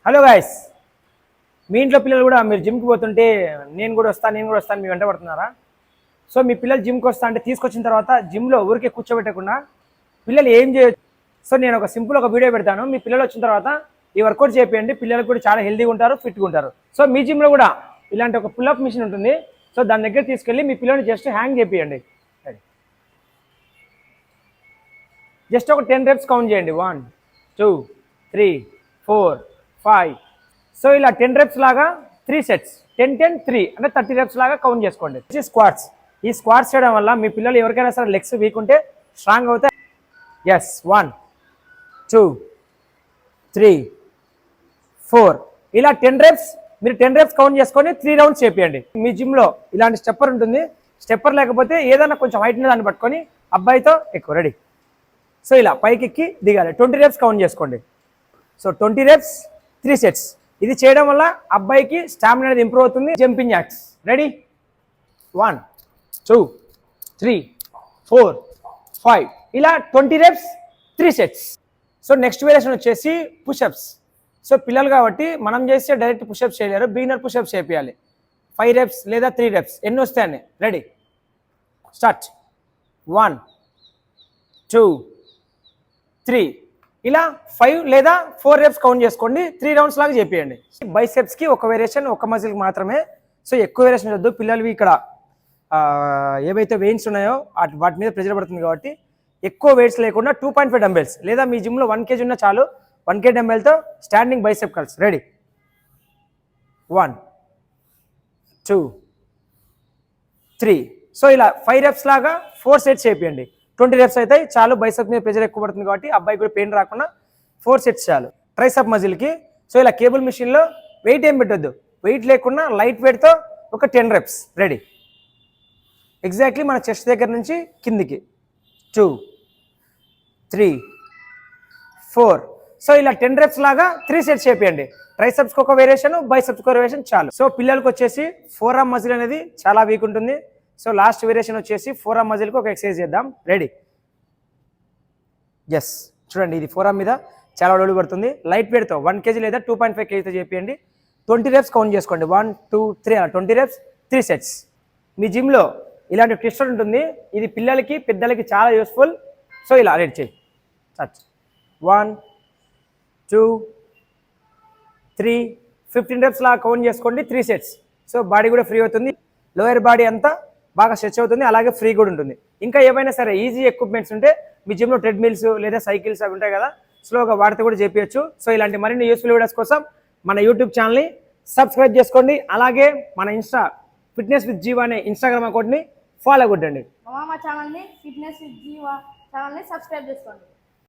Hello guys, మీ ఇంట్లో పిల్లలు కూడా మీరు జిమ్కి పోతుంటే నేను కూడా వస్తాను మీ వెంట పడుతున్నారా? సో మీ పిల్లలు జిమ్కి వస్తా అంటే తీసుకొచ్చిన తర్వాత జిమ్లో ఊరికే కూర్చోబెట్టకుండా పిల్లలు ఏం చేయొచ్చు. సో నేను ఒక సింపుల్ వీడియో పెడతాను. మీ పిల్లలు వచ్చిన తర్వాత ఈ వర్కౌట్ చేయండి. పిల్లలు కూడా చాలా హెల్తీగా ఉంటారు, ఫిట్గా ఉంటారు. సో మీ జిమ్లో కూడా ఇలాంటి ఒక పుల్అప్ మిషన్ ఉంటుంది. సో దాని దగ్గర తీసుకెళ్ళి మీ పిల్లల్ని జస్ట్ హ్యాంగ్ చేపియండి. జస్ట్ ఒక 10 reps కౌంట్ చేయండి. 1 2 3 4 5. సో ఇలా 10 reps లాగా 3 sets 10 10 3 అంటే 30 reps లాగా కౌంట్ చేసుకోండి. స్క్వాట్స్. ఈ స్క్వాట్స్ చేయడం వల్ల మీ పిల్లలు ఎవరికైనా సరే లెగ్స్ వీక్ ఉంటే స్ట్రాంగ్ అవుతాయి. ఎస్ 1 2 3 4 ఇలా 10 reps. మీరు 10 reps కౌంట్ చేసుకొని 3 rounds చేపియండి. మీ జిమ్లో ఇలాంటి స్టెప్పర్ ఉంటుంది. స్టెప్పర్ లేకపోతే ఏదైనా కొంచెం హైట్ ఉన్న దాన్ని పట్టుకొని అబ్బాయితో ఎక్కువ రెడీ. సో ఇలా పైకి ఎక్కి దిగాలి. 20 reps కౌంట్ చేసుకోండి. So 20 reps 3 sets. ఇది చేయడం వల్ల అబ్బాయికి స్టామినా అనేది ఇంప్రూవ్ అవుతుంది. Jumping axe ready. 1 2 3 4 5 ఇలా 20 reps 3 sets. So next variation వచ్చేసి పుషప్స్. సో పిల్లలు కాబట్టి మనం చేస్తే డైరెక్ట్ పుషప్స్ చేయలేరు, బిగినర్ పుషప్స్ చేయాలి. 5 reps లేదా 3 reps ఎన్ని వస్తాయని. Ready start. 1 2 3 ఇలా 5 లేదా 4 reps కౌంట్ చేసుకోండి. 3 rounds లాగా చేపియండి. బైసెప్స్కి ఒక వేరియేషన్, ఒక మజిల్కి మాత్రమే. సో ఎక్కువ వేరియేషన్ వద్దు. పిల్లలవి ఇక్కడ ఏవైతే వెయిన్స్ ఉన్నాయో వాటి మీద ప్రెజర్ పడుతుంది కాబట్టి ఎక్కువ వెయిట్స్ లేకుండా 2.5 డంబెల్స్ లేదా మీ జిమ్లో 1 kg ఉన్న చాలు. 1 kg డంబెల్తో standing bicep curls. Ready 1 2 3. So ఇలా 5 reps లాగా 4 sets చేపియండి. 20 reps అవుతాయి చాలు. బైసెప్ మీద ప్రెజర్ ఎక్కువ పడుతుంది కాబట్టి అబ్బాయి కూడా పెయిన్ రాకుండా 4 sets చాలు. ట్రైసెప్ మజిల్కి సో ఇలా కేబుల్ మిషన్లో వెయిట్ ఏం పెట్టొద్దు, వెయిట్ లేకుండా లైట్ వెయిట్తో ఒక 10 reps. రెడీ ఎగ్జాక్ట్లీ మన చెస్ట్ దగ్గర నుంచి కిందికి. 2 3 4. సో ఇలా 10 reps లాగా 3 sets చేపియండి. ట్రైసెప్స్కి ఒక వేరియేషన్, బైసెప్స్కి ఒక వేరియేషన్ చాలు. సో పిల్లలకి వచ్చేసి ఫోర్ ఆర్మ్ మజిల్ అనేది చాలా వీక్ ఉంటుంది. సో లాస్ట్ వేరియేషన్ వచ్చేసి ఫోర్ ఆర్మ్ మజిల్కి ఒక ఎక్సర్సైజ్ చేద్దాం. రెడీ ఎస్ చూడండి, ఇది ఫోర్ ఆర్మ్ మీద చాలా ఒడుగు పడుతుంది. లైట్ వెయిట్తో 1 kg లేదా 2.5 kgతో చేపియండి. 20 reps కౌంట్ చేసుకోండి. 1 2 3 అలా 20 reps 3 sets. మీ జిమ్లో ఇలాంటి ట్విస్టర్ ఉంటుంది. ఇది పిల్లలకి పెద్దలకి చాలా యూస్ఫుల్. సో ఇలా రెడీ చేయి. 1 2 3 15 reps లాగా కౌంట్ చేసుకోండి. 3 sets. సో బాడీ కూడా ఫ్రీ అవుతుంది, లోయర్ బాడీ అంతా బాగా స్ట్రెచ్ అవుతుంది, అలాగే ఫ్రీ కూడా ఉంటుంది. ఇంకా ఏమైనా సరే ఈజీ ఎక్విప్మెంట్స్ ఉంటే మీ జిమ్లో ట్రెడ్మిల్స్ లేదా సైకిల్స్ అవి ఉంటాయి కదా, స్లోగా వాడితే కూడా చేపించచ్చు. సో ఇలాంటి మరిన్ని యూస్ఫుల్ వీడియోస్ కోసం మన యూట్యూబ్ ఛానల్ని సబ్స్క్రైబ్ చేసుకోండి. అలాగే మన ఫిట్నెస్ విత్ జీవా అనే ఇన్స్టాగ్రామ్ అకౌంట్ని ఫాలో కొట్టండి. మా ఛానల్ని ఫిట్నెస్ విత్ జీవా ఛానల్ని సబ్స్క్రైబ్ చేసుకోండి.